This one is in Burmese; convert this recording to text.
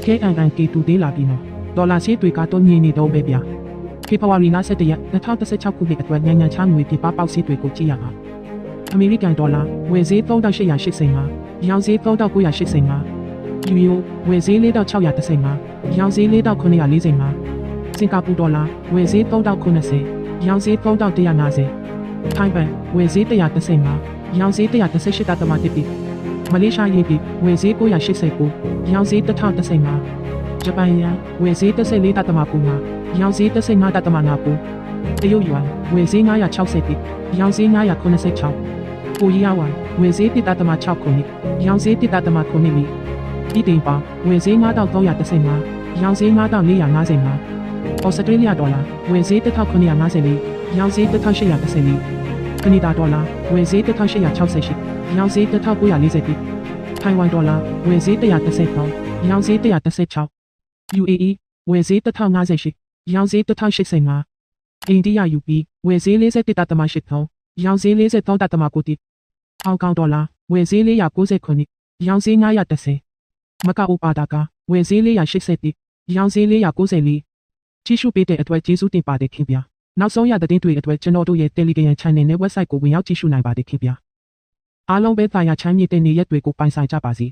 KNNK တူသေးလာပြီနော်ဒေါ်လာဈေးတွေကတော့ညင်နေတော့ပဲဗျာဖေဖော်ဝါရီလ17ရက်2016ခုနှစ်အတွက်ညဉ့်ညံချငွေပြပပေါက်ဈေးတွေကိုကြည့်ရပါအမေရိကန်ဒေါ်လာဝယ်ဈေး3885ရောင်းဈေး3985ယူရိုဝယ်ဈေး4635ရောင်းဈေး4945စင်ကာပူဒေါ်လာဝယ်ဈေး3090ရောင်းဈေး3150ထိုင်းဘတ်ဝယ်ဈေး135ရောင်းဈေး118.1ပြီမလေးရှားရေးပြီဝယ်ဈေး989ရောင်းဈေး1015ဂျပန်ယန်ဝယ်ဈေး14.9ရောင်းဈေး15.9တရုတ်ယွမ်ဝယ်ဈေး960ပြီရောင်းဈေး986ကိုရီးယားဝမ်ဝယ်ဈေး1.6ခုနှစ်ရောင်းဈေး1.9ခုနှစ်ပြည်တင်ပါဝယ်ဈေး9315ရောင်းဈေး9455ဩစတြေးလျဒေါ်လာဝယ်ဈေး1954ရောင်းဈေး1814ကနေဒါဒေါ်လာဝယ်ဈေး1868ရောင်းဈေး1940ထိုင်ဝမ်ဒေါ်လာဝယ်ဈေး130ရောင်းဈေး116 UAE ဝယ်ဈေး1058ရောင်းဈေး1085အိန္ဒိယ UP ဝယ်ဈေး41.83ရောင်းဈေး43.9ဟောင်ကောင်ဒေါ်လာဝယ်ဈေး490ရောင်းဈေး910မကာအိုပါတာကဝယ်ဈေး480ရောင်းဈေး494ကြီးစုပေးတဲ့အတွက်ကျေးဇူးတင်ပါတယ်ခင်ဗျာနောက်ဆုံးရတဲ့တင်တွေအတွက်ကျွန်တော်တို့ရဲ့ Telegram Channel နဲ့ Website ကိုဝင်ရောက်ကြည့်ရှုနိုင်ပါတယ်ခင်ဗျာအားလုံးပဲသာယာချမ်းမြေတဲ့နေရက်တွေကိုပိုင်ဆိုင်ကြပါစေ